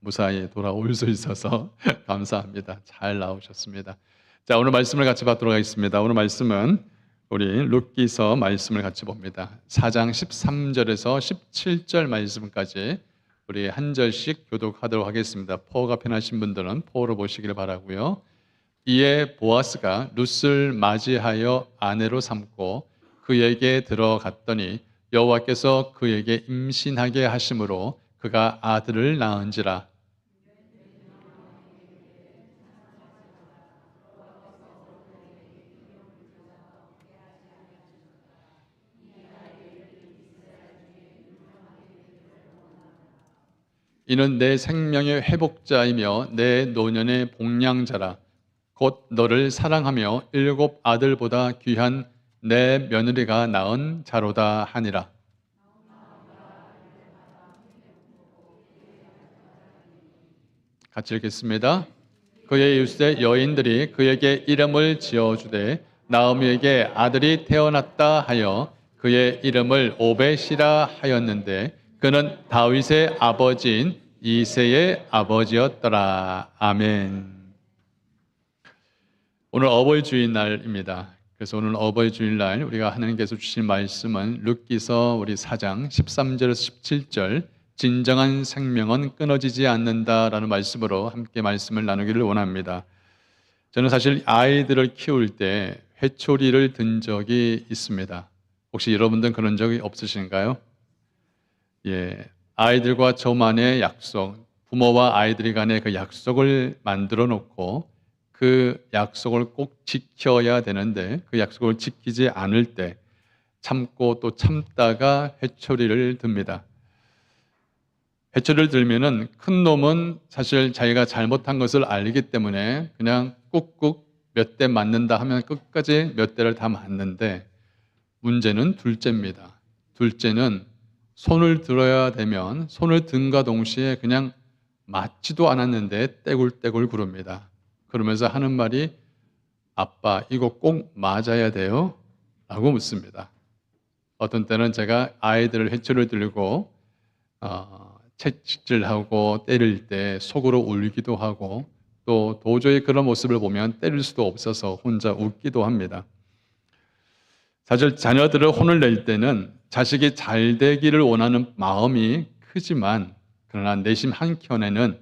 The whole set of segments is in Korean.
무사히 돌아올 수 있어서 감사합니다. 잘 나오셨습니다. 자, 오늘 말씀을 같이 받도록 하겠습니다. 오늘 말씀은 우리 룻기서 말씀을 같이 봅니다. 4장 13절에서 17절 말씀까지 우리 한 절씩 교독하도록 하겠습니다. 포어가 편하신 분들은 포어로 보시길 바라고요. 이에 보아스가 룻을 맞이하여 아내로 삼고 그에게 들어갔더니 여호와께서 그에게 임신하게 하심으로 그가 아들을 낳은지라. 이는 내 생명의 회복자이며 내 노년의 복량자라. 곧 너를 사랑하며 7 아들보다 귀한 내 며느리가 낳은 자로다 하니라. 같이 읽겠습니다. 그의 이웃의 여인들이 그에게 이름을 지어주되 나오미에게 아들이 태어났다 하여 그의 이름을 오벳이라 하였는데 그는 다윗의 아버지인 이새의 아버지였더라. 아멘. 오늘 어버이 주일날입니다. 그래서 오늘 어버이 주일날 우리가 하나님께서 주신 말씀은 룻기서 우리 4장 13절에서 17절 진정한 생명은 끊어지지 않는다라는 말씀으로 함께 말씀을 나누기를 원합니다. 저는 사실 아이들을 키울 때 회초리를 든 적이 있습니다. 혹시 여러분들은 그런 적이 없으신가요? 예, 아이들과 저만의 약속, 부모와 아이들 간의 그 약속을 만들어 놓고 그 약속을 꼭 지켜야 되는데 그 약속을 지키지 않을 때 참고 또 참다가 회초리를 듭니다. 회초리를 들면은 큰 놈은 사실 자기가 잘못한 것을 알기 때문에 그냥 꾹꾹 몇 대 맞는다 하면 끝까지 몇 대를 다 맞는데 문제는 둘째입니다. 둘째는 손을 들어야 되면 손을 든과 동시에 그냥 맞지도 않았는데 떼굴떼굴 구릅니다. 그러면서 하는 말이 아빠 이거 꼭 맞아야 돼요? 라고 묻습니다. 어떤 때는 제가 아이들을 회초리를 들고 채찍질하고 때릴 때 속으로 울기도 하고 또 도저히 그런 모습을 보면 때릴 수도 없어서 혼자 웃기도 합니다. 사실 자녀들을 혼을 낼 때는 자식이 잘 되기를 원하는 마음이 크지만 그러나 내심 한켠에는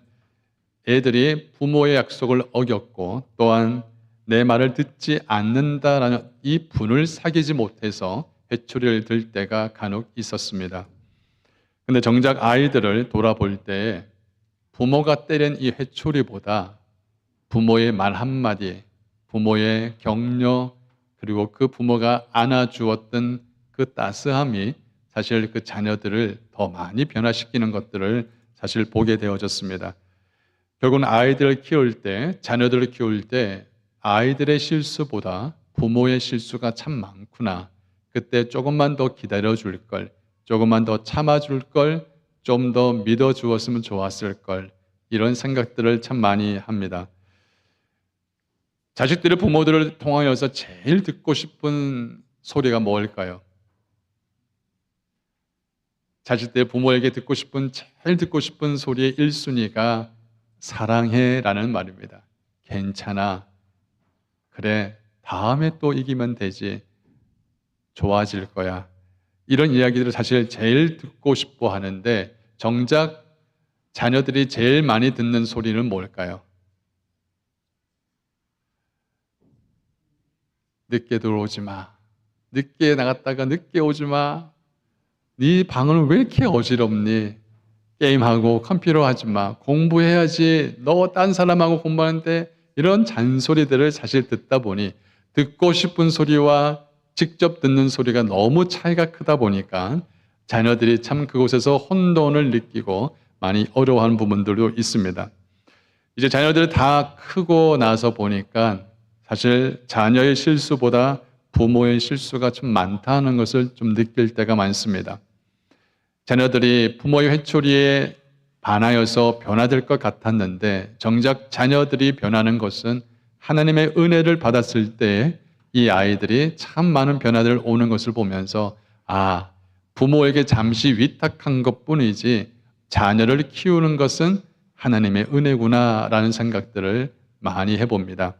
애들이 부모의 약속을 어겼고 또한 내 말을 듣지 않는다라는 이 분을 사귀지 못해서 회초리를 들 때가 간혹 있었습니다. 근데 정작 아이들을 돌아볼 때 부모가 때린 이 회초리보다 부모의 말 한마디, 부모의 격려, 그리고 그 부모가 안아주었던 그 따스함이 사실 그 자녀들을 더 많이 변화시키는 것들을 사실 보게 되어졌습니다. 결국은 아이들을 키울 때, 자녀들을 키울 때 아이들의 실수보다 부모의 실수가 참 많구나. 그때 조금만 더 기다려줄 걸, 조금만 더 참아줄 걸, 좀 더 믿어주었으면 좋았을 걸, 이런 생각들을 참 많이 합니다. 자식들이 부모들을 통하여서 제일 듣고 싶은 소리가 뭘까요? 자식들이 부모에게 제일 듣고 싶은 소리의 1순위가 사랑해 라는 말입니다. 괜찮아. 그래, 다음에 또 이기면 되지. 좋아질 거야. 이런 이야기들을 사실 제일 듣고 싶어 하는데 정작 자녀들이 제일 많이 듣는 소리는 뭘까요? 늦게 들어오지 마. 늦게 나갔다가 늦게 오지 마. 네 방은 왜 이렇게 어지럽니? 게임하고 컴퓨터 하지 마. 공부해야지. 너 딴 사람하고 공부하는데 이런 잔소리들을 사실 듣다 보니 듣고 싶은 소리와 직접 듣는 소리가 너무 차이가 크다 보니까 자녀들이 참 그곳에서 혼돈을 느끼고 많이 어려워하는 부분들도 있습니다. 이제 자녀들이 다 크고 나서 보니까 사실 자녀의 실수보다 부모의 실수가 좀 많다는 것을 좀 느낄 때가 많습니다. 자녀들이 부모의 회초리에 반하여서 변화될 것 같았는데 정작 자녀들이 변하는 것은 하나님의 은혜를 받았을 때 이 아이들이 참 많은 변화들 오는 것을 보면서 부모에게 잠시 위탁한 것뿐이지 자녀를 키우는 것은 하나님의 은혜구나라는 생각들을 많이 해봅니다.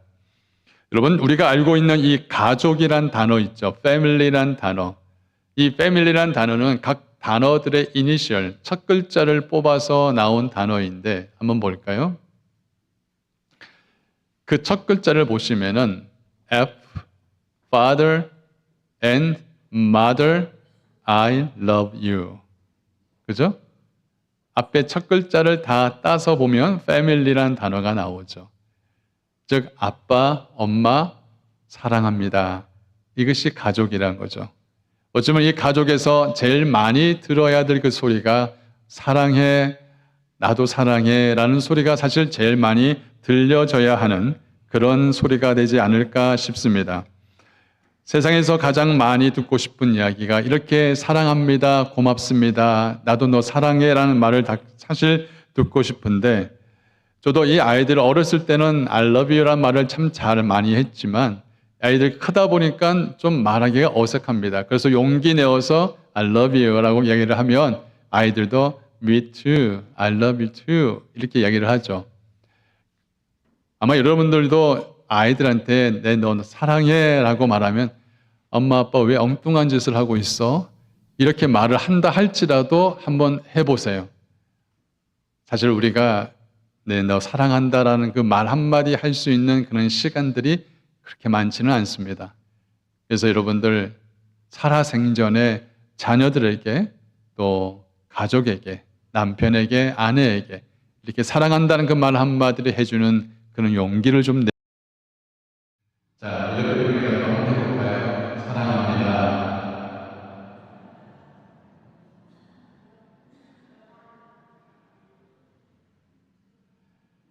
여러분, 우리가 알고 있는 이 가족이란 단어 있죠. family란 단어. 이 family란 단어는 각 단어들의 이니셜, 첫 글자를 뽑아서 나온 단어인데 한번 볼까요? 그 첫 글자를 보시면은 F, Father and Mother, I love you. 그죠? 앞에 첫 글자를 다 따서 보면 family란 단어가 나오죠. 즉, 아빠, 엄마, 사랑합니다. 이것이 가족이란 거죠. 어쩌면 이 가족에서 제일 많이 들어야 될 그 소리가 사랑해, 나도 사랑해 라는 소리가 사실 제일 많이 들려져야 하는 그런 소리가 되지 않을까 싶습니다. 세상에서 가장 많이 듣고 싶은 이야기가 이렇게 사랑합니다, 고맙습니다, 나도 너 사랑해 라는 말을 사실 듣고 싶은데 저도 이 아이들 어렸을 때는 I love you 라는 말을 참 잘 많이 했지만 아이들 크다 보니까 좀 말하기가 어색합니다. 그래서 용기 내어서 I love you 라고 이야기를 하면 아이들도 Me too, I love you too 이렇게 이야기를 하죠. 아마 여러분들도 아이들한테 내 너 사랑해 라고 말하면 엄마 아빠 왜 엉뚱한 짓을 하고 있어? 이렇게 말을 한다 할지라도 한번 해보세요. 사실 우리가 네, 너 사랑한다라는 그 말 한마디 할 수 있는 그런 시간들이 그렇게 많지는 않습니다. 그래서 여러분들 살아생전에 자녀들에게 또 가족에게 남편에게 아내에게 이렇게 사랑한다는 그 말 한마디를 해주는 그런 용기를 좀 자, 우리가 한번 해볼까요? 사랑합니다.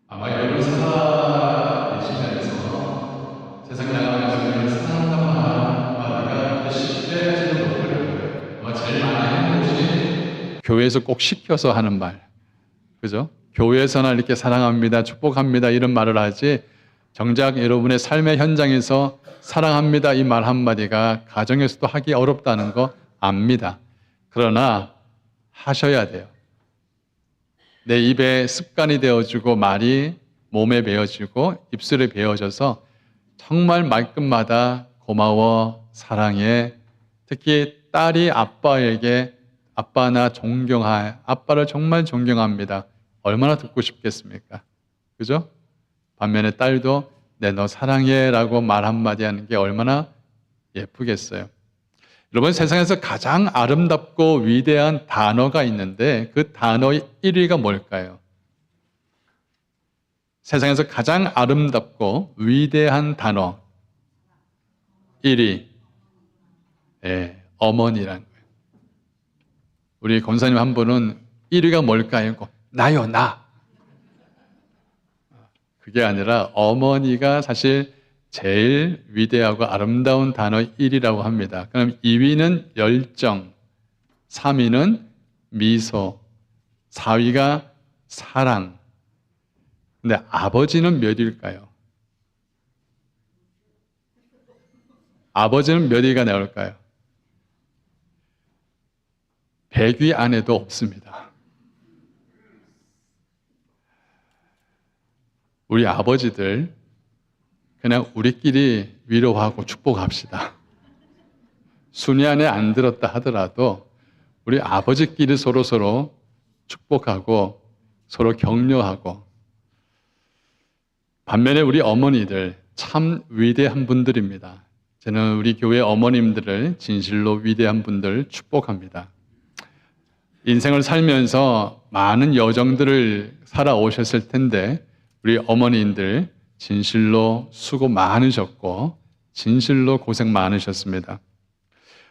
아마 여러분 살아계시면서 세상 나가면서 우리를 사랑한다고 하는 말이 그렇게 쉽게 하지는 못할 거예요. 아마 제일 많이 하는 것이 교회에서 꼭 시켜서 하는 말. 그죠? 교회에서나 이렇게 사랑합니다, 축복합니다 이런 말을 하지 정작 여러분의 삶의 현장에서 사랑합니다 이 말 한마디가 가정에서도 하기 어렵다는 거 압니다. 그러나 하셔야 돼요. 내 입에 습관이 되어지고 말이 몸에 배어지고 입술에 배어져서 정말 말끝마다 고마워, 사랑해. 특히 딸이 아빠에게 아빠 나 존경해. 아빠를 정말 존경합니다. 얼마나 듣고 싶겠습니까? 그죠? 반면에 딸도 네, 너 사랑해 라고 말 한마디 하는 게 얼마나 예쁘겠어요. 여러분 세상에서 가장 아름답고 위대한 단어가 있는데 그 단어의 1위가 뭘까요? 세상에서 가장 아름답고 위대한 단어 1위 네, 어머니라는 거예요. 우리 권사님 한 분은 1위가 뭘까요? 나요 나. 그게 아니라 어머니가 사실 제일 위대하고 아름다운 단어 1위라고 합니다. 그럼 2위는 열정, 3위는 미소, 4위가 사랑. 근데 아버지는 몇 위일까요? 아버지는 몇 위가 나올까요? 100위 안에도 없습니다. 우리 아버지들 그냥 우리끼리 위로하고 축복합시다. 순위 안에 안 들었다 하더라도 우리 아버지끼리 서로 축복하고 서로 격려하고 반면에 우리 어머니들 참 위대한 분들입니다. 저는 우리 교회 어머님들을 진실로 위대한 분들 축복합니다. 인생을 살면서 많은 여정들을 살아오셨을 텐데 우리 어머니들 진실로 수고 많으셨고 진실로 고생 많으셨습니다.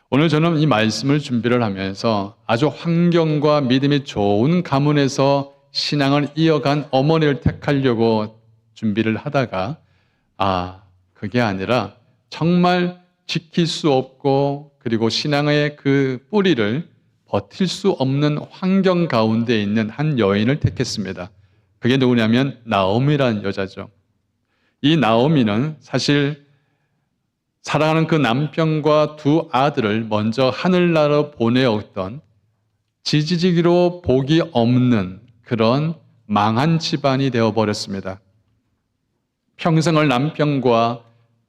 오늘 저는 이 말씀을 준비를 하면서 아주 환경과 믿음이 좋은 가문에서 신앙을 이어간 어머니를 택하려고 준비를 하다가 그게 아니라 정말 지킬 수 없고 그리고 신앙의 그 뿌리를 버틸 수 없는 환경 가운데 있는 한 여인을 택했습니다. 그게 누구냐면 나오미라는 여자죠. 이 나오미는 사실 사랑하는 그 남편과 두 아들을 먼저 하늘나라로 보내었던 지지직으로 복이 없는 그런 망한 집안이 되어버렸습니다. 평생을 남편과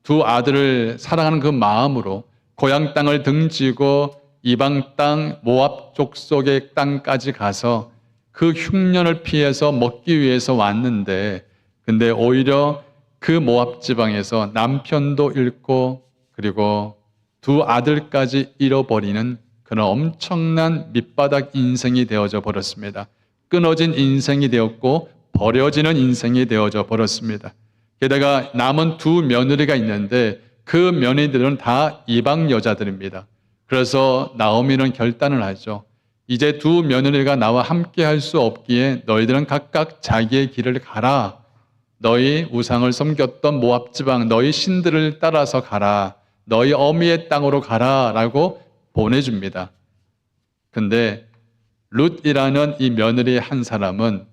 두 아들을 사랑하는 그 마음으로 고향 땅을 등지고 이방 땅 모압 족속의 땅까지 가서 그 흉년을 피해서 먹기 위해서 왔는데, 근데 오히려 그 모압 지방에서 남편도 잃고 그리고 두 아들까지 잃어버리는 그런 엄청난 밑바닥 인생이 되어져 버렸습니다. 끊어진 인생이 되었고 버려지는 인생이 되어져 버렸습니다. 게다가 남은 두 며느리가 있는데 그 며느리들은 다 이방 여자들입니다. 그래서 나오미는 결단을 하죠. 이제 두 며느리가 나와 함께 할 수 없기에 너희들은 각각 자기의 길을 가라. 너희 우상을 섬겼던 모압 지방 너희 신들을 따라서 가라. 너희 어미의 땅으로 가라 라고 보내줍니다. 근데 룻이라는 이 며느리 한 사람은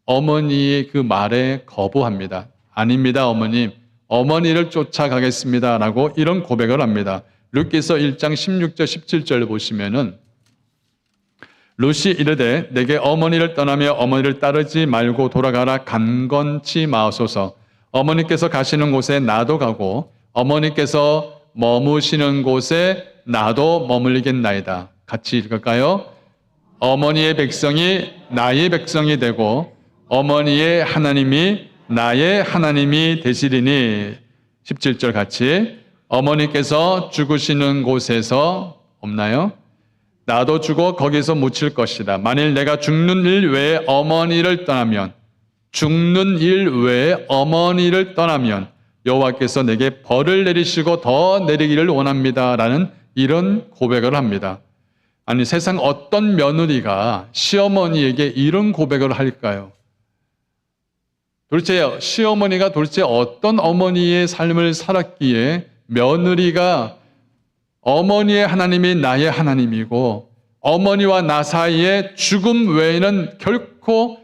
어머니의 그 말에 거부합니다. 아닙니다, 어머님. 어머니를 쫓아가겠습니다 라고 이런 고백을 합니다. 룻기서 1장 16절 17절을 보시면은 룻이 이르되 내게 어머니를 떠나며 어머니를 따르지 말고 돌아가라. 간건치 마소서. 어머니께서 가시는 곳에 나도 가고 어머니께서 머무시는 곳에 나도 머물리겠나이다. 같이 읽을까요? 어머니의 백성이 나의 백성이 되고 어머니의 하나님이 나의 하나님이 되시리니. 17절 같이. 어머니께서 죽으시는 곳에서 없나요? 나도 죽어 거기서 묻힐 것이다. 만일 내가 죽는 일 외에 어머니를 떠나면 여호와께서 내게 벌을 내리시고 더 내리기를 원합니다 라는 이런 고백을 합니다. 아니, 세상 어떤 며느리가 시어머니에게 이런 고백을 할까요? 도대체 시어머니가 도대체 어떤 어머니의 삶을 살았기에 며느리가 어머니의 하나님이 나의 하나님이고 어머니와 나 사이에 죽음 외에는 결코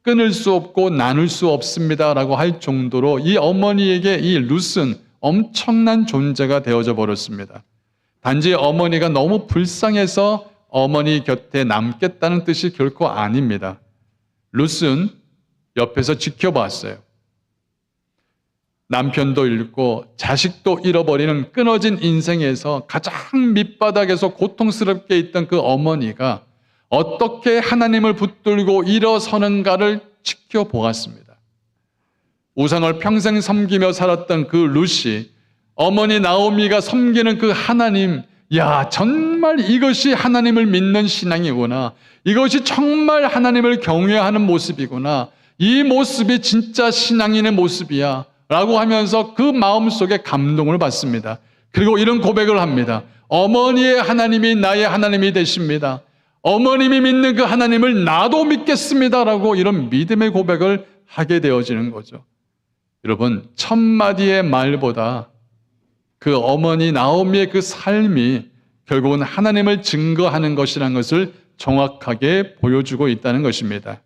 끊을 수 없고 나눌 수 없습니다 라고 할 정도로 이 어머니에게 이 룻은 엄청난 존재가 되어져 버렸습니다. 단지 어머니가 너무 불쌍해서 어머니 곁에 남겠다는 뜻이 결코 아닙니다. 룻은 옆에서 지켜봤어요. 남편도 잃고 자식도 잃어버리는 끊어진 인생에서 가장 밑바닥에서 고통스럽게 있던 그 어머니가 어떻게 하나님을 붙들고 일어서는가를 지켜보았습니다. 우상을 평생 섬기며 살았던 그 룻이 어머니 나오미가 섬기는 그 하나님, 야, 정말 이것이 하나님을 믿는 신앙이구나. 이것이 정말 하나님을 경외하는 모습이구나. 이 모습이 진짜 신앙인의 모습이야 라고 하면서 그 마음속에 감동을 받습니다. 그리고 이런 고백을 합니다. 어머니의 하나님이 나의 하나님이 되십니다. 어머님이 믿는 그 하나님을 나도 믿겠습니다 라고 이런 믿음의 고백을 하게 되어지는 거죠. 여러분, 첫 마디의 말보다 그 어머니 나오미의 그 삶이 결국은 하나님을 증거하는 것이라는 것을 정확하게 보여주고 있다는 것입니다.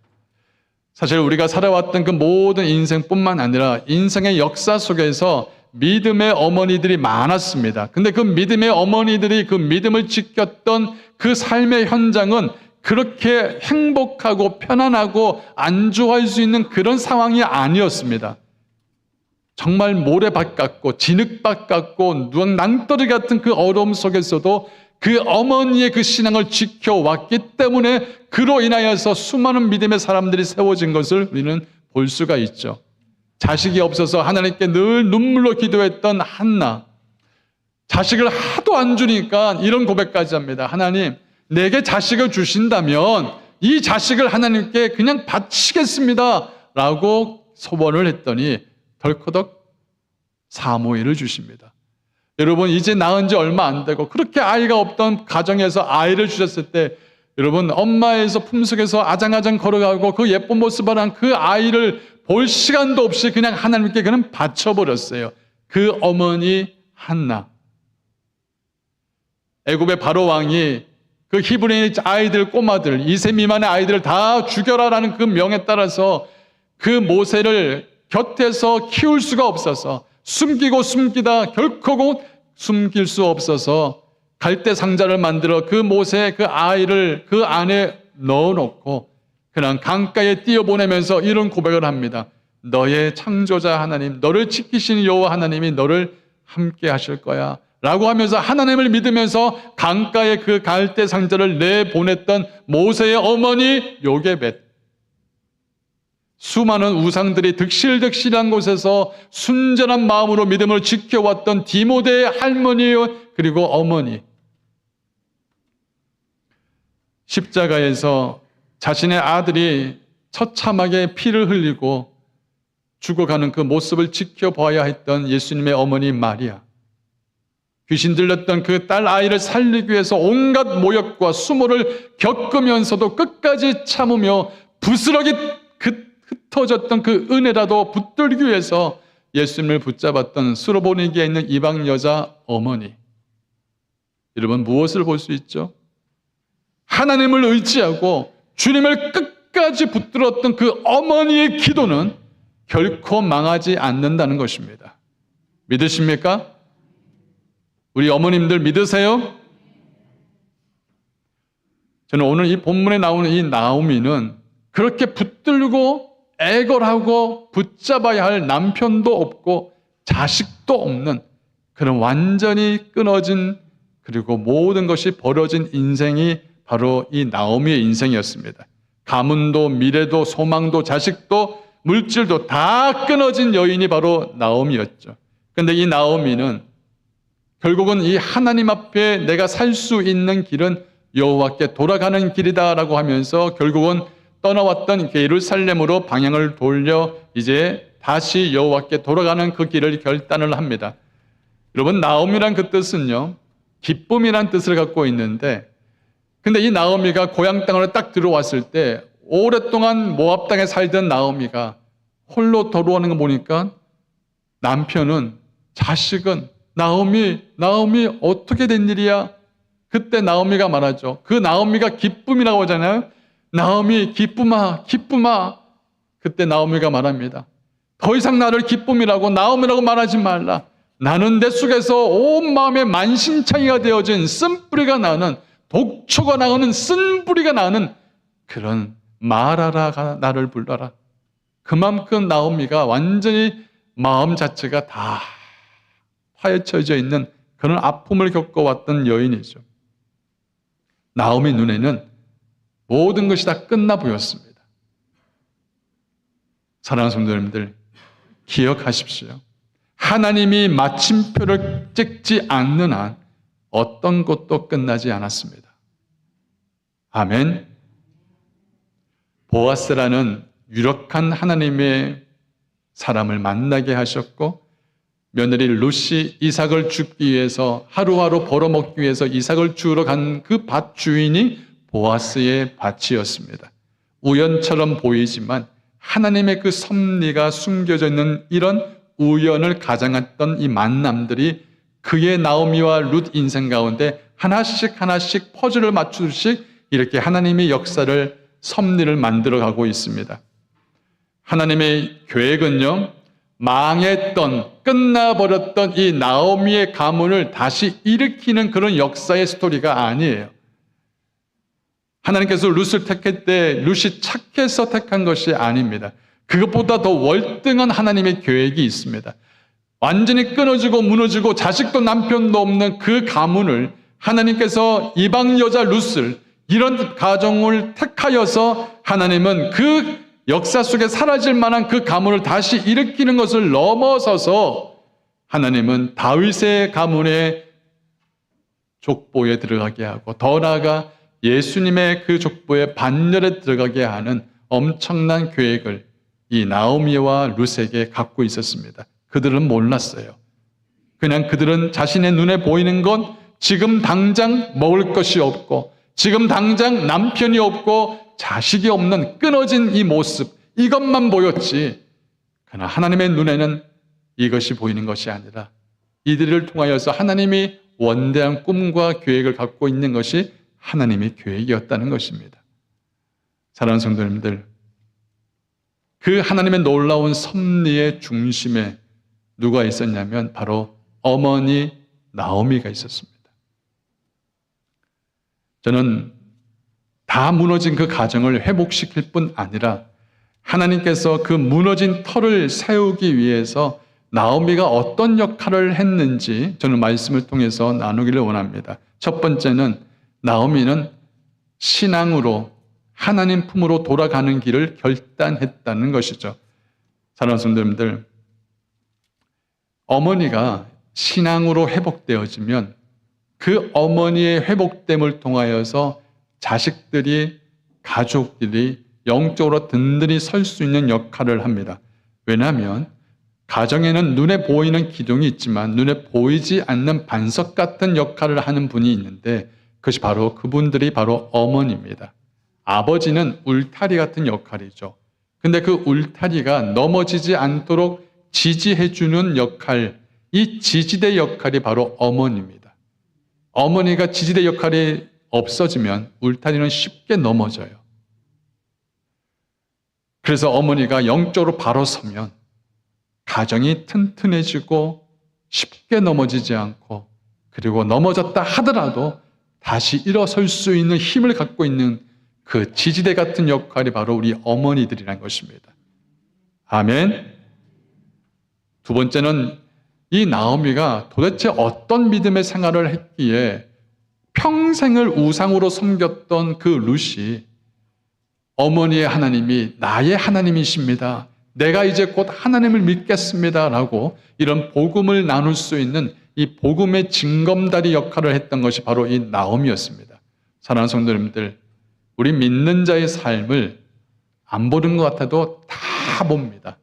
사실 우리가 살아왔던 그 모든 인생뿐만 아니라 인생의 역사 속에서 믿음의 어머니들이 많았습니다. 근데 그 믿음의 어머니들이 그 믿음을 지켰던 그 삶의 현장은 그렇게 행복하고 편안하고 안주할 수 있는 그런 상황이 아니었습니다. 정말 모래밭 같고 진흙밭 같고 낭떠러지 같은 그 어려움 속에서도 그 어머니의 그 신앙을 지켜왔기 때문에 그로 인하여서 수많은 믿음의 사람들이 세워진 것을 우리는 볼 수가 있죠. 자식이 없어서 하나님께 늘 눈물로 기도했던 한나, 자식을 하도 안 주니까 이런 고백까지 합니다. 하나님, 내게 자식을 주신다면 이 자식을 하나님께 그냥 바치겠습니다 라고 소원을 했더니 덜커덕 사무엘을 주십니다. 여러분, 이제 낳은 지 얼마 안 되고 그렇게 아이가 없던 가정에서 아이를 주셨을 때 여러분, 엄마에서 품속에서 아장아장 걸어가고 그 예쁜 모습을 한 그 아이를 볼 시간도 없이 그냥 하나님께 그냥 바쳐버렸어요. 그 어머니 한나. 애굽의 바로 왕이 그 히브리 아이들, 꼬마들, 2세 미만의 아이들을 다 죽여라라는 그 명에 따라서 그 모세를 곁에서 키울 수가 없어서 숨기고 숨기다 결코 숨길 수 없어서 갈대 상자를 만들어 그 모세 그 아이를 그 안에 넣어놓고 그냥 강가에 띄어보내면서 이런 고백을 합니다. 너의 창조자 하나님, 너를 지키시는 여호와 하나님이 너를 함께 하실 거야 라고 하면서 하나님을 믿으면서 강가에 그 갈대 상자를 내보냈던 모세의 어머니 요게벳, 수많은 우상들이 득실득실한 곳에서 순전한 마음으로 믿음을 지켜왔던 디모데의 할머니 그리고 어머니, 십자가에서 자신의 아들이 처참하게 피를 흘리고 죽어가는 그 모습을 지켜봐야 했던 예수님의 어머니 마리아, 귀신 들렸던 그 딸 아이를 살리기 위해서 온갖 모욕과 수모를 겪으면서도 끝까지 참으며 부스러기 흩어졌던 그 은혜라도 붙들기 위해서 예수님을 붙잡았던 수로보니게에 있는 이방 여자 어머니. 여러분, 무엇을 볼 수 있죠? 하나님을 의지하고 주님을 끝까지 붙들었던 그 어머니의 기도는 결코 망하지 않는다는 것입니다. 믿으십니까? 우리 어머님들 믿으세요? 저는 오늘 이 본문에 나오는 이 나오미는 그렇게 붙들고 애걸하고 붙잡아야 할 남편도 없고 자식도 없는 그런 완전히 끊어진, 그리고 모든 것이 벌어진 인생이 바로 이 나오미의 인생이었습니다. 가문도 미래도 소망도 자식도 물질도 다 끊어진 여인이 바로 나오미였죠. 그런데 이 나오미는 결국은 이 하나님 앞에 내가 살 수 있는 길은 여호와께 돌아가는 길이다라고 하면서 결국은 떠나왔던 예루살렘으로 방향을 돌려 이제 다시 여호와께 돌아가는 그 길을 결단을 합니다. 여러분, 나오미란 그 뜻은요, 기쁨이란 뜻을 갖고 있는데, 근데 이 나오미가 고향 땅으로 딱 들어왔을 때 오랫동안 모압 땅에 살던 나오미가 홀로 돌아오는 거 보니까 남편은, 자식은 나오미 어떻게 된 일이야? 그때 나오미가 말하죠. 그 나오미가 기쁨이라고 하잖아요. 나오미 기쁨아. 그때 나오미가 말합니다. 더 이상 나를 기쁨이라고 나오미라고 말하지 말라. 나는 내 속에서 온 마음에 만신창이가 되어진 쓴뿌리가 나는, 독초가 나오는 쓴뿌리가 나는 그런 마라라가 나를 불러라. 그만큼 나오미가 완전히 마음 자체가 다 파헤쳐져 있는 그런 아픔을 겪어왔던 여인이죠. 나오미 눈에는 모든 것이 다 끝나 보였습니다. 사랑하는 성도 여러분들, 기억하십시오. 하나님이 마침표를 찍지 않는 한 어떤 것도 끝나지 않았습니다. 아멘. 보아스라는 유력한 하나님의 사람을 만나게 하셨고, 며느리 룻이 이삭을 줍기 위해서, 하루하루 벌어먹기 위해서 이삭을 주우러 간 그 밭 주인이 보아스의 밭이었습니다. 우연처럼 보이지만 하나님의 그 섭리가 숨겨져 있는 이런 우연을 가장했던 이 만남들이 그의 나오미와 룻 인생 가운데 하나씩 퍼즐을 맞추듯이 이렇게 하나님의 역사를, 섭리를 만들어가고 있습니다. 하나님의 계획은요, 망했던, 끝나버렸던 이 나오미의 가문을 다시 일으키는 그런 역사의 스토리가 아니에요. 하나님께서 룻을 택할 때 룻이 착해서 택한 것이 아닙니다. 그것보다 더 월등한 하나님의 계획이 있습니다. 완전히 끊어지고 무너지고 자식도 남편도 없는 그 가문을 하나님께서 이방 여자 룻을, 이런 가정을 택하여서 하나님은 그 역사 속에 사라질 만한 그 가문을 다시 일으키는 것을 넘어서서 하나님은 다윗의 가문의 족보에 들어가게 하고, 더 나아가 예수님의 그 족보의 반열에 들어가게 하는 엄청난 계획을 이 나오미와 룻에게 갖고 있었습니다. 그들은 몰랐어요. 그냥 그들은 자신의 눈에 보이는 건 지금 당장 먹을 것이 없고, 지금 당장 남편이 없고 자식이 없는 끊어진 이 모습, 이것만 보였지, 그러나 하나님의 눈에는 이것이 보이는 것이 아니라 이들을 통하여서 하나님이 원대한 꿈과 계획을 갖고 있는 것이 하나님의 계획이었다는 것입니다. 사랑하는 성도님들, 그 하나님의 놀라운 섭리의 중심에 누가 있었냐면 바로 어머니 나오미가 있었습니다. 저는 다 무너진 그 가정을 회복시킬 뿐 아니라 하나님께서 그 무너진 터를 세우기 위해서 나오미가 어떤 역할을 했는지 저는 말씀을 통해서 나누기를 원합니다. 첫 번째는 나오미는 신앙으로 하나님 품으로 돌아가는 길을 결단했다는 것이죠. 사랑하는 성도님들, 어머니가 신앙으로 회복되어지면 그 어머니의 회복됨을 통하여서 자식들이, 가족들이 영적으로 든든히 설 수 있는 역할을 합니다. 왜냐하면 가정에는 눈에 보이는 기둥이 있지만 눈에 보이지 않는 반석 같은 역할을 하는 분이 있는데 그것이 바로 그분들이 바로 어머니입니다. 아버지는 울타리 같은 역할이죠. 근데 그 울타리가 넘어지지 않도록 지지해주는 역할, 이 지지대 역할이 바로 어머니입니다. 어머니가 지지대 역할이 없어지면 울타리는 쉽게 넘어져요. 그래서 어머니가 영적으로 바로 서면 가정이 튼튼해지고 쉽게 넘어지지 않고, 그리고 넘어졌다 하더라도 다시 일어설 수 있는 힘을 갖고 있는 그 지지대 같은 역할이 바로 우리 어머니들이라는 것입니다. 아멘. 두 번째는 이 나오미가 도대체 어떤 믿음의 생활을 했기에 평생을 우상으로 섬겼던 그 룻이 어머니의 하나님이 나의 하나님이십니다, 내가 이제 곧 하나님을 믿겠습니다 라고 이런 복음을 나눌 수 있는 이 복음의 징검다리 역할을 했던 것이 바로 이 나오미였습니다. 사랑하는 성도님들, 우리 믿는 자의 삶을 안 보는 것 같아도 다 봅니다.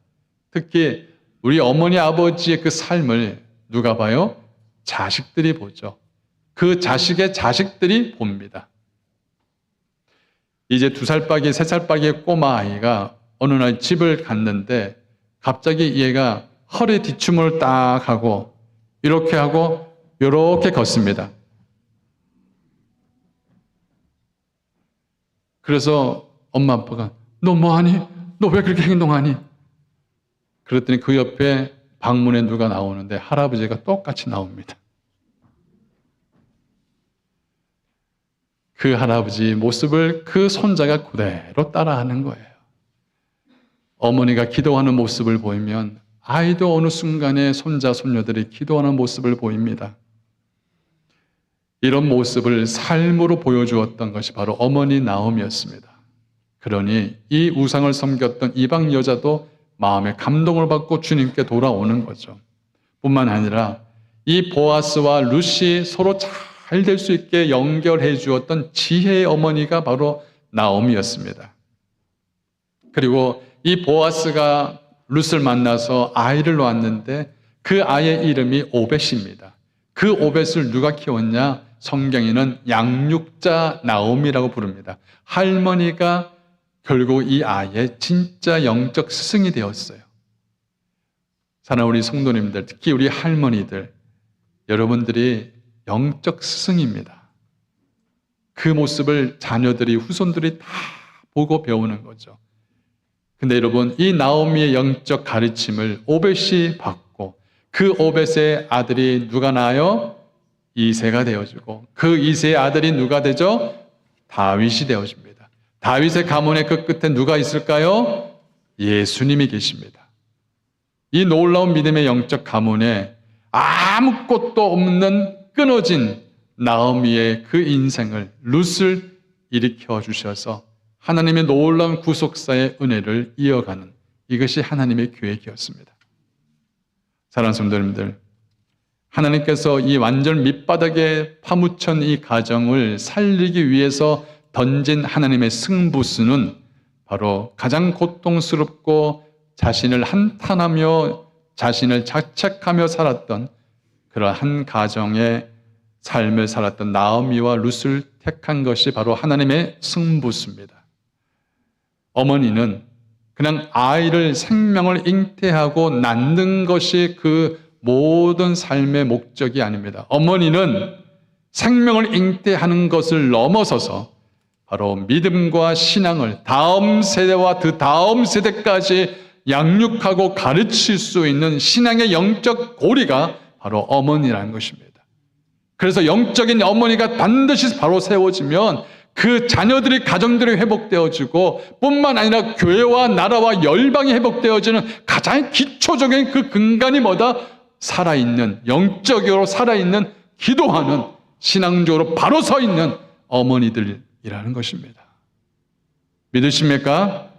특히 우리 어머니 아버지의 그 삶을 누가 봐요? 자식들이 보죠. 그 자식의 자식들이 봅니다. 이제 2살박이, 3살박이의 꼬마 아이가 어느 날 집을 갔는데 갑자기 얘가 허리 뒤춤을 딱 하고 이렇게 하고 이렇게 걷습니다. 그래서 엄마 아빠가 너 뭐하니? 너 왜 그렇게 행동하니? 그랬더니 그 옆에 방문에 누가 나오는데 할아버지가 똑같이 나옵니다. 그 할아버지 모습을 그 손자가 그대로 따라하는 거예요. 어머니가 기도하는 모습을 보이면 아이도 어느 순간에 손자, 손녀들이 기도하는 모습을 보입니다. 이런 모습을 삶으로 보여주었던 것이 바로 어머니 나오미였습니다. 그러니 이 우상을 섬겼던 이방 여자도 마음에 감동을 받고 주님께 돌아오는 거죠. 뿐만 아니라 이 보아스와 룻이 서로 잘 될 수 있게 연결해 주었던 지혜의 어머니가 바로 나오미였습니다. 그리고 이 보아스가 룻을 만나서 아이를 낳았는데 그 아이의 이름이 오벳입니다. 그 오벳을 누가 키웠냐? 성경에는 양육자 나오미라고 부릅니다. 할머니가 결국 이 아이의 진짜 영적 스승이 되었어요. 사랑하는 우리 성도님들, 특히 우리 할머니들, 여러분들이 영적 스승입니다. 그 모습을 자녀들이, 후손들이 다 보고 배우는 거죠. 근데 여러분, 이 나오미의 영적 가르침을 오벳이 받고 그 오벳의 아들이 누가 나요? 이새가 되어지고 그 이새의 아들이 누가 되죠? 다윗이 되어집니다. 다윗의 가문의 그 끝에 누가 있을까요? 예수님이 계십니다. 이 놀라운 믿음의 영적 가문에 아무것도 없는 끊어진 나오미의 그 인생을, 룻을 일으켜 주셔서 하나님의 놀라운 구속사의 은혜를 이어가는, 이것이 하나님의 계획이었습니다. 사랑하는 성도님들, 하나님께서 이 완전 밑바닥에 파묻힌 이 가정을 살리기 위해서 던진 하나님의 승부수는 바로 가장 고통스럽고 자신을 한탄하며 자신을 자책하며 살았던 그러한 가정의 삶을 살았던 나오미와 룻을 택한 것이 바로 하나님의 승부수입니다. 어머니는 그냥 아이를, 생명을 잉태하고 낳는 것이 그 모든 삶의 목적이 아닙니다. 어머니는 생명을 잉태하는 것을 넘어서서 바로 믿음과 신앙을 다음 세대와 그 다음 세대까지 양육하고 가르칠 수 있는 신앙의 영적 고리가 바로 어머니라는 것입니다. 그래서 영적인 어머니가 반드시 바로 세워지면 그 자녀들의 가정들이 회복되어지고 뿐만 아니라 교회와 나라와 열방이 회복되어지는 가장 기초적인 그 근간이 뭐다? 살아있는, 영적으로 살아있는, 기도하는, 신앙적으로 바로 서 있는 어머니들이라는 것입니다. 믿으십니까?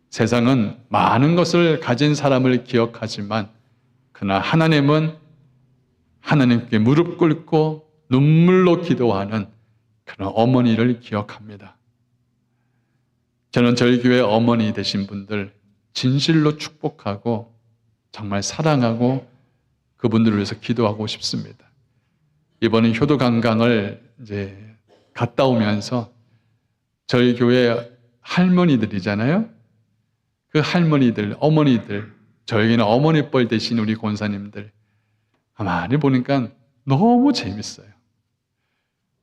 세상은 많은 것을 가진 사람을 기억하지만 그러나 하나님은 하나님께 무릎 꿇고 눈물로 기도하는 그런 어머니를 기억합니다. 저는 저희 교회 어머니 되신 분들 진실로 축복하고 정말 사랑하고 그분들을 위해서 기도하고 싶습니다. 이번에 효도관광을 이제 갔다 오면서 저희 교회 할머니들이잖아요. 그 할머니들, 어머니들, 저에게는 어머니뻘 되신 우리 권사님들 가만히 보니까 너무 재밌어요.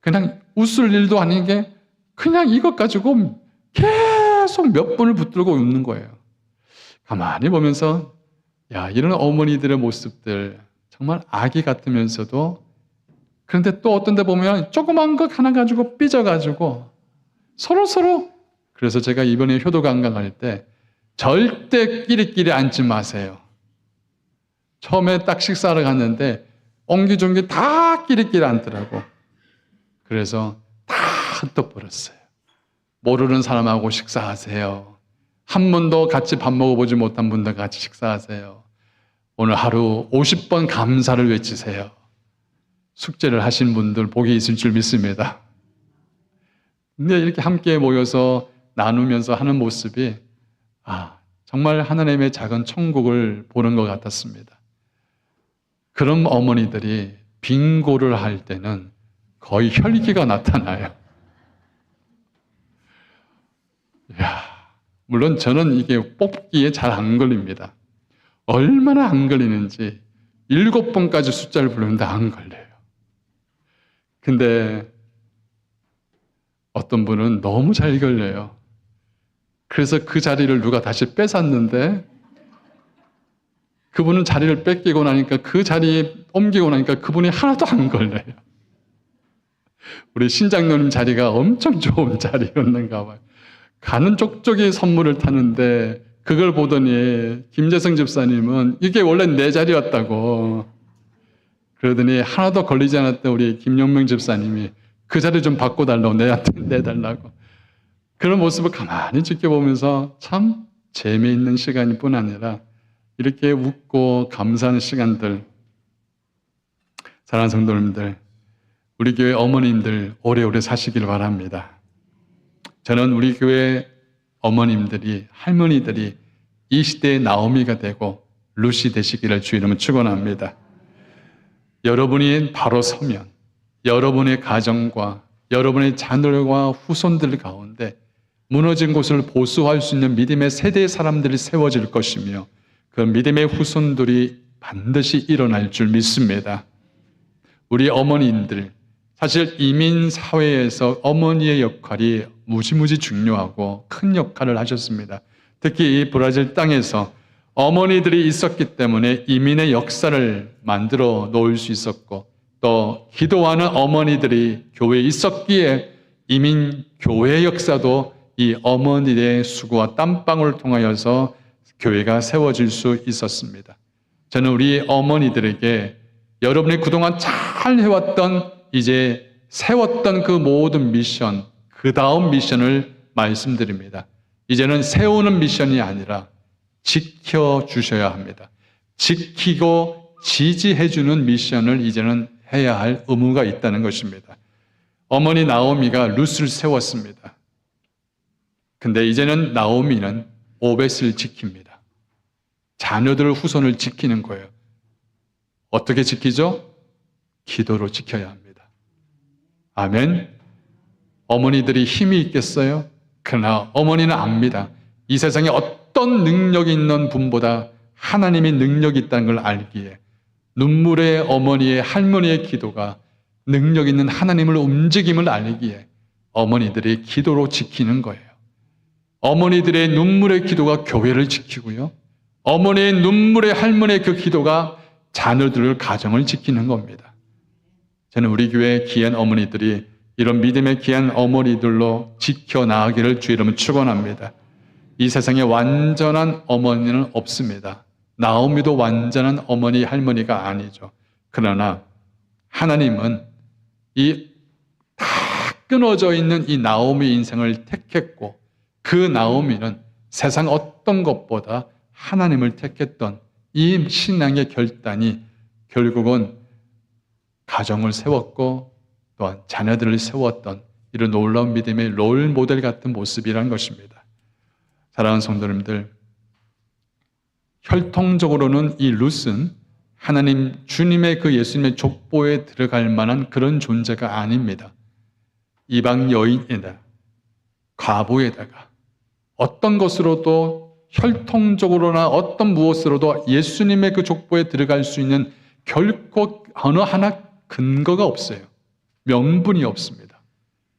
그냥 웃을 일도 아닌 게 그냥 이것 가지고 계속 몇 분을 붙들고 웃는 거예요. 가만히 보면서 야, 이런 어머니들의 모습들 정말 아기 같으면서도 그런데 또 어떤 데 보면 조그만 것 하나 가지고 삐져가지고 서로 그래서 제가 이번에 효도관광 갈 때 절대 끼리끼리 앉지 마세요. 처음에 딱 식사하러 갔는데 옹기종기 다 끼리끼리 앉더라고. 그래서 다 흩떡 버렸어요. 모르는 사람하고 식사하세요. 한 번도 같이 밥 먹어보지 못한 분들 같이 식사하세요. 오늘 하루 50번 감사를 외치세요. 숙제를 하신 분들 복이 있을 줄 믿습니다. 근데 이렇게 함께 모여서 나누면서 하는 모습이 정말 하나님의 작은 천국을 보는 것 같았습니다. 그런 어머니들이 빙고를 할 때는 거의 혈기가 나타나요. 물론 저는 이게 뽑기에 잘 안 걸립니다. 얼마나 안 걸리는지 7번까지 숫자를 부르는데 안 걸려요. 근데 어떤 분은 너무 잘 걸려요. 그래서 그 자리를 누가 다시 뺏었는데 그분은 자리를 뺏기고 나니까 그 자리에 옮기고 나니까 그분이 하나도 안 걸려요. 우리 신장로님 자리가 엄청 좋은 자리였는가 봐요. 가는 족족이 선물을 타는데 그걸 보더니 김재성 집사님은 이게 원래 내 자리였다고 그러더니 하나도 걸리지 않았던 우리 김용명 집사님이 그 자리 좀 바꿔달라고 내달라고 그런 모습을 가만히 지켜보면서 참 재미있는 시간일 뿐 아니라 이렇게 웃고 감사하는 시간들. 사랑하는 성도님들, 우리 교회 어머님들 오래오래 사시길 바랍니다. 저는 우리 교회 어머님들이, 할머니들이 이 시대의 나오미가 되고 루시 되시기를 주 이름으로 축원합니다. 여러분이 바로 서면 여러분의 가정과 여러분의 자녀와 후손들 가운데 무너진 곳을 보수할 수 있는 믿음의 세대의 사람들이 세워질 것이며 그 믿음의 후손들이 반드시 일어날 줄 믿습니다. 우리 어머님들, 사실 이민 사회에서 어머니의 역할이 무지무지 중요하고 큰 역할을 하셨습니다. 특히 이 브라질 땅에서 어머니들이 있었기 때문에 이민의 역사를 만들어 놓을 수 있었고 또 기도하는 어머니들이 교회에 있었기에 이민 교회 역사도 이 어머니의 수고와 땀방울을 통하여서 교회가 세워질 수 있었습니다. 저는 우리 어머니들에게 여러분이 그동안 잘 해왔던 이제 세웠던 그 모든 미션, 그 다음 미션을 말씀드립니다. 이제는 세우는 미션이 아니라 지켜주셔야 합니다. 지키고 지지해주는 미션을 이제는 해야 할 의무가 있다는 것입니다. 어머니 나오미가 룻을 세웠습니다. 근데 이제는 나오미는 오벳을 지킵니다. 자녀들 후손을 지키는 거예요. 어떻게 지키죠? 기도로 지켜야 합니다. 아멘. 어머니들이 힘이 있겠어요? 그러나 어머니는 압니다. 이 세상에 어떤 능력이 있는 분보다 하나님의 능력이 있다는 걸 알기에 눈물의 어머니의 할머니의 기도가 능력 있는 하나님을 움직임을 알기에 어머니들이 기도로 지키는 거예요. 어머니들의 눈물의 기도가 교회를 지키고요. 어머니의 눈물의 할머니의 그 기도가 자녀들을 가정을 지키는 겁니다. 저는 우리 교회 귀한 어머니들이 이런 믿음의 귀한 어머니들로 지켜나가기를 주 이름으로 축원합니다. 이 세상에 완전한 어머니는 없습니다. 나오미도 완전한 어머니, 할머니가 아니죠. 그러나 하나님은 이 다 끊어져 있는 이 나오미 인생을 택했고 그 나오미는 세상 어떤 것보다 하나님을 택했던 이 신앙의 결단이 결국은 가정을 세웠고 또한 자녀들을 세웠던 이런 놀라운 믿음의 롤 모델 같은 모습이라는 것입니다. 사랑하는 성도님들, 혈통적으로는 이 룻은 하나님 주님의 그 예수님의 족보에 들어갈 만한 그런 존재가 아닙니다. 이방 여인에다 과부에다가 어떤 것으로도 혈통적으로나 어떤 무엇으로도 예수님의 그 족보에 들어갈 수 있는 결코 어느 하나 근거가 없어요. 명분이 없습니다.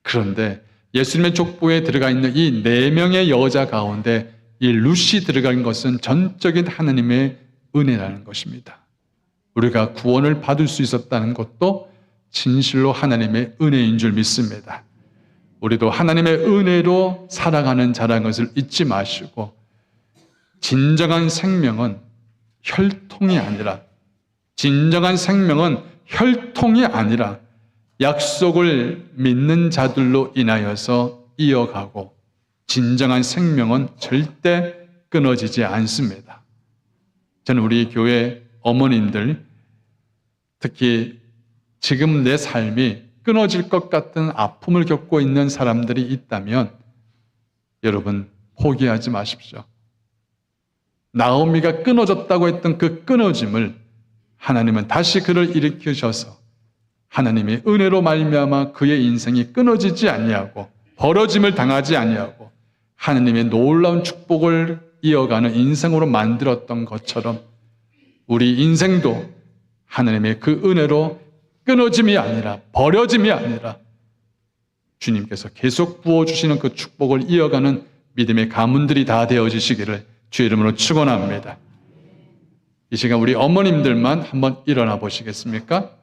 그런데 예수님의 족보에 들어가 있는 이 4명의 여자 가운데 이 룻이 들어간 것은 전적인 하나님의 은혜라는 것입니다. 우리가 구원을 받을 수 있었다는 것도 진실로 하나님의 은혜인 줄 믿습니다. 우리도 하나님의 은혜로 살아가는 자라는 것을 잊지 마시고 진정한 생명은 혈통이 아니라 약속을 믿는 자들로 인하여서 이어가고 진정한 생명은 절대 끊어지지 않습니다. 저는 우리 교회 어머님들, 특히 지금 내 삶이 끊어질 것 같은 아픔을 겪고 있는 사람들이 있다면 여러분 포기하지 마십시오. 나오미가 끊어졌다고 했던 그 끊어짐을 하나님은 다시 그를 일으키셔서 하나님의 은혜로 말미암아 그의 인생이 끊어지지 아니하고 벌어짐을 당하지 아니하고 하나님의 놀라운 축복을 이어가는 인생으로 만들었던 것처럼 우리 인생도 하나님의 그 은혜로 끊어짐이 아니라 버려짐이 아니라 주님께서 계속 부어주시는 그 축복을 이어가는 믿음의 가문들이 다 되어지시기를 주의 이름으로 축원합니다. 이 시간 우리 어머님들만 한번 일어나 보시겠습니까?